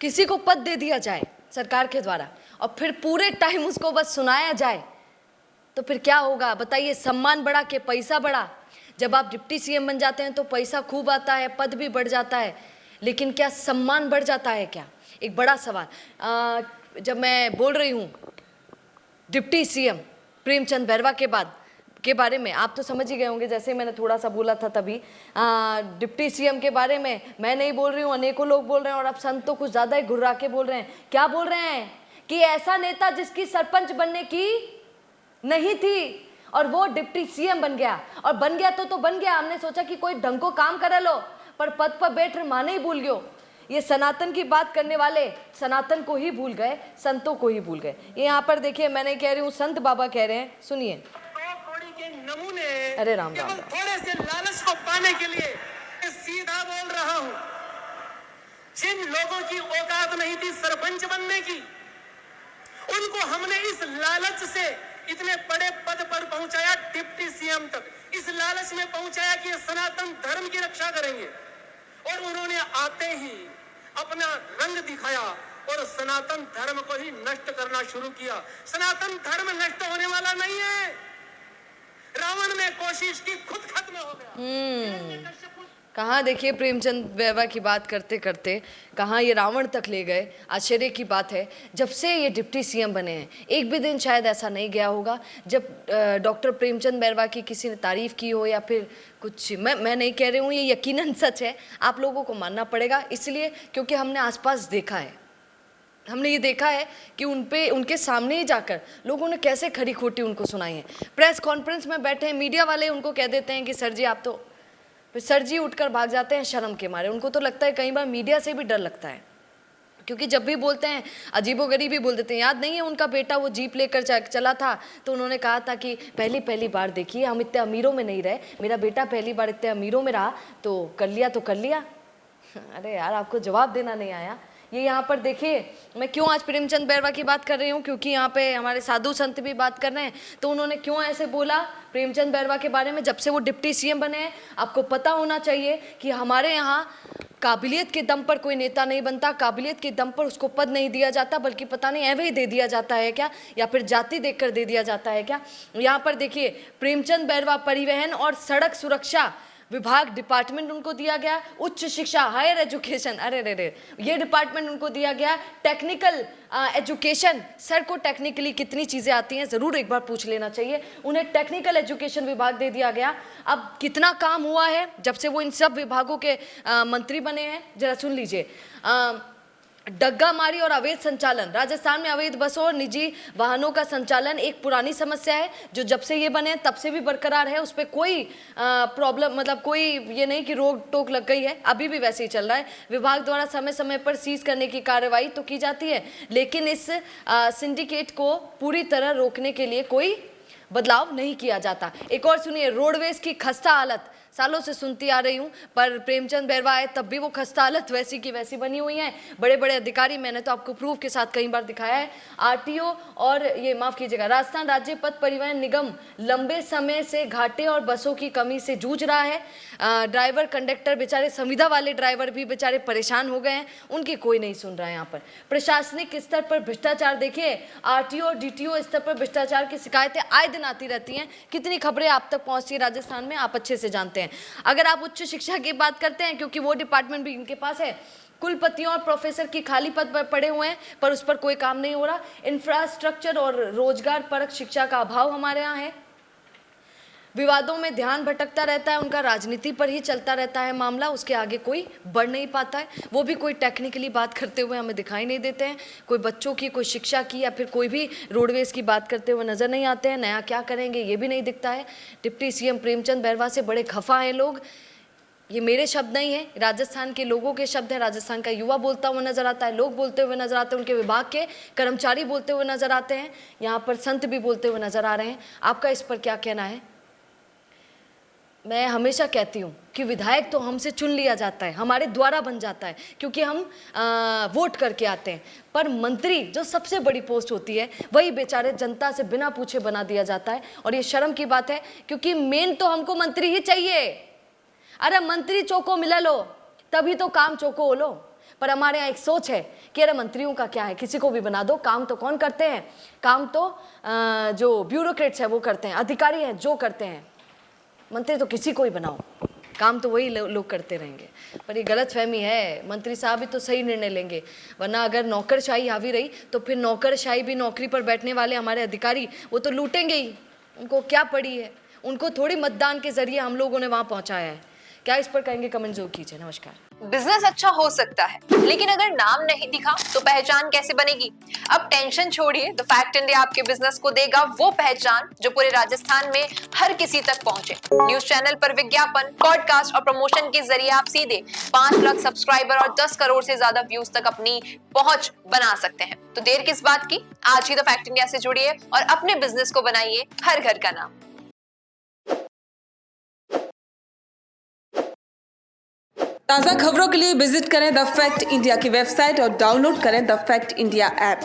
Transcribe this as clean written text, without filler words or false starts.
किसी को पद दे दिया जाए सरकार के द्वारा और फिर पूरे टाइम उसको बस सुनाया जाए, तो फिर क्या होगा बताइए? सम्मान बढ़ा के पैसा बढ़ा। जब आप डिप्टी सीएम बन जाते हैं तो पैसा खूब आता है, पद भी बढ़ जाता है, लेकिन क्या सम्मान बढ़ जाता है क्या? एक बड़ा सवाल। जब मैं बोल रही हूँ डिप्टी सीएम प्रेमचंद बैरवा के बारे में, आप तो समझ ही गए होंगे, जैसे मैंने थोड़ा सा बोला था तभी। डिप्टी सीएम के बारे में मैं नहीं बोल रही हूँ, अनेकों लोग बोल रहे हैं, और अब संत तो कुछ ज़्यादा ही घुर्रा के बोल रहे हैं। क्या बोल रहे हैं? कि ऐसा नेता जिसकी सरपंच बनने की नहीं थी और वो डिप्टी सीएम बन गया, और बन गया तो बन गया। हमने सोचा कि कोई ढंग को काम करे लो, पर पद पर बैठ माने ही भूल गयो। ये सनातन की बात करने वाले सनातन को ही भूल गए, संतों को ही भूल गए। ये यहाँ पर देखिए, मैं नहीं कह रही हूँ, संत बाबा कह रहे हैं, सुनिए। नमूने अरे राम राम, थोड़े से लालच को पाने के लिए सीधा बोल रहा हूँ। जिन लोगों की औकात नहीं थी सरपंच बनने की, उनको हमने इस लालच से इतने बड़े पद पर पहुंचाया, डिप्टी सीएम तक इस लालच में पहुंचाया कि सनातन धर्म की रक्षा करेंगे, और उन्होंने आते ही अपना रंग दिखाया और सनातन धर्म को ही नष्ट करना शुरू किया। सनातन धर्म नष्ट होने वाला नहीं है। रावण ने कोशिश की, खुद खत्म हो गया। कहाँ देखिए, प्रेमचंद बैरवा की बात करते करते कहाँ ये रावण तक ले गए। आश्चर्य की बात है, जब से ये डिप्टी सीएम बने हैं एक भी दिन शायद ऐसा नहीं गया होगा जब डॉक्टर प्रेमचंद बैरवा की किसी ने तारीफ की हो या फिर कुछ। मैं नहीं कह रही हूँ, ये यकीनन सच है, आप लोगों को मानना पड़ेगा, इसलिए क्योंकि हमने आसपास देखा है। हमने ये देखा है कि उनके सामने ही जाकर लोगों ने कैसे खरी खोटी उनको सुनाई है। प्रेस कॉन्फ्रेंस में बैठे हैं, मीडिया वाले उनको कह देते हैं कि सर जी आप तो, फिर सर जी उठकर भाग जाते हैं शर्म के मारे। उनको तो लगता है कई बार मीडिया से भी डर लगता है, क्योंकि जब भी बोलते हैं अजीबोगरीब ही बोल देते हैं। याद नहीं है उनका बेटा वो जीप लेकर चला था, तो उन्होंने कहा था कि पहली बार देखिए, हम इतने अमीरों में नहीं रहे, मेरा बेटा पहली बार इतने अमीरों में रहा, तो कर लिया। अरे यार, आपको जवाब देना नहीं आया। ये यहाँ पर देखिए, मैं क्यों आज प्रेमचंद बैरवा की बात कर रही हूँ, क्योंकि यहाँ पे हमारे साधु संत भी बात कर रहे हैं। तो उन्होंने क्यों ऐसे बोला प्रेमचंद बैरवा के बारे में? जब से वो डिप्टी सीएम बने हैं, आपको पता होना चाहिए कि हमारे यहाँ काबिलियत के दम पर कोई नेता नहीं बनता, काबिलियत के दम पर उसको पद नहीं दिया जाता, बल्कि पता नहीं ऐवे ही दे दिया जाता है क्या, या फिर जाति देखकर दे दिया जाता है क्या। यहाँ पर देखिए, प्रेमचंद बैरवा परिवहन और सड़क सुरक्षा विभाग डिपार्टमेंट उनको दिया गया, उच्च शिक्षा हायर एजुकेशन, अरे रे ये डिपार्टमेंट उनको दिया गया, टेक्निकल एजुकेशन। सर को टेक्निकली कितनी चीज़ें आती हैं ज़रूर एक बार पूछ लेना चाहिए, उन्हें टेक्निकल एजुकेशन विभाग दे दिया गया। अब कितना काम हुआ है जब से वो इन सब विभागों के मंत्री बने हैं, जरा सुन लीजिए। डग्गा मारी और अवैध संचालन, राजस्थान में अवैध बसों और निजी वाहनों का संचालन एक पुरानी समस्या है जो जब से ये बने तब से भी बरकरार है। उस पर कोई प्रॉब्लम, मतलब कोई ये नहीं कि रोक टोक लग गई है, अभी भी वैसे ही चल रहा है। विभाग द्वारा समय समय पर सीज करने की कार्रवाई तो की जाती है, लेकिन इस सिंडिकेट को पूरी तरह रोकने के लिए कोई बदलाव नहीं किया जाता। एक और सुनिए, रोडवेज की खस्ता हालत, सालों से सुनती आ रही हूँ, पर प्रेमचंद बैरवा आए तब भी वो खस्ता हालत वैसी की वैसी बनी हुई है। बड़े बड़े अधिकारी, मैंने तो आपको प्रूफ के साथ कई बार दिखाया है। आरटीओ और ये माफ़ कीजिएगा, राजस्थान राज्य पथ परिवहन निगम लंबे समय से घाटे और बसों की कमी से जूझ रहा है। ड्राइवर कंडक्टर बेचारे, संविदा वाले ड्राइवर भी बेचारे परेशान हो गए हैं, उनकी कोई नहीं सुन रहा है। यहाँ पर प्रशासनिक स्तर पर भ्रष्टाचार देखिए, आरटीओ और डीटीओ स्तर पर भ्रष्टाचार की शिकायतें आए दिन आती रहती हैं। कितनी खबरें आप तक पहुँचती है राजस्थान में, आप अच्छे से जानते हैं। अगर आप उच्च शिक्षा की बात करते हैं, क्योंकि वो डिपार्टमेंट भी इनके पास है, कुलपतियों और प्रोफेसर की खाली पद पड़े हुए हैं, पर उस पर कोई काम नहीं हो रहा। इंफ्रास्ट्रक्चर और रोजगार परक शिक्षा का अभाव हमारे यहाँ है। विवादों में ध्यान भटकता रहता है उनका, राजनीति पर ही चलता रहता है मामला, उसके आगे कोई बढ़ नहीं पाता है। वो भी कोई टेक्निकली बात करते हुए हमें दिखाई नहीं देते हैं, कोई बच्चों की, कोई शिक्षा की, या फिर कोई भी रोडवेज की बात करते हुए नजर नहीं आते हैं। नया क्या करेंगे ये भी नहीं दिखता है। डिप्टी सीएम प्रेमचंद बैरवा से बड़े खफा हैं लोग। ये मेरे शब्द नहीं है, राजस्थान के लोगों के शब्द हैं। राजस्थान का युवा बोलता हुआ नजर आता है, लोग बोलते हुए नजर आते हैं, उनके विभाग के कर्मचारी बोलते हुए नजर आते हैं, यहाँ पर संत भी बोलते हुए नजर आ रहे हैं। आपका इस पर क्या कहना है? मैं हमेशा कहती हूँ कि विधायक तो हमसे चुन लिया जाता है, हमारे द्वारा बन जाता है, क्योंकि हम वोट करके आते हैं, पर मंत्री जो सबसे बड़ी पोस्ट होती है वही बेचारे जनता से बिना पूछे बना दिया जाता है। और ये शर्म की बात है, क्योंकि मेन तो हमको मंत्री ही चाहिए। अरे मंत्री चौको मिला लो तभी तो काम चौको हो लो, पर हमारे यहाँ एक सोच है कि अरे मंत्रियों का क्या है, किसी को भी बना दो, काम तो कौन करते हैं, काम तो जो ब्यूरोक्रेट्स है वो करते हैं, अधिकारी हैं जो करते हैं, मंत्री तो किसी को ही बनाओ, काम तो वही लोग करते रहेंगे। पर ये गलत फहमी है, मंत्री साहब भी तो सही निर्णय लेंगे, वरना अगर नौकरशाही हावी रही तो फिर नौकरशाही भी नौकरी पर बैठने वाले हमारे अधिकारी वो तो लूटेंगे ही, उनको क्या पड़ी है, उनको थोड़ी मतदान के जरिए हम लोगों ने वहाँ पहुँचाया है। क्या इस पर कहेंगे, कमेंट जरूर कीजिए। नमस्कार। बिजनेस अच्छा हो सकता है, लेकिन अगर नाम नहीं दिखा तो पहचान कैसे बनेगी? अब टेंशन छोड़िए, द फैक्ट इंडिया आपके बिजनेस को देगा वो पहचान जो पूरे राजस्थान में हर किसी तक पहुंचे। न्यूज चैनल पर विज्ञापन, पॉडकास्ट और प्रमोशन के जरिए आप सीधे 5 लाख सब्सक्राइबर और 10 करोड़ से ज्यादा व्यूज तक अपनी पहुंच बना सकते हैं। तो देर किस बात की, आज ही द फैक्ट इंडिया से जुड़िए और अपने बिजनेस को बनाइए हर घर का नाम। ताज़ा खबरों के लिए विजिट करें द फैक्ट इंडिया की वेबसाइट और डाउनलोड करें द फैक्ट इंडिया ऐप।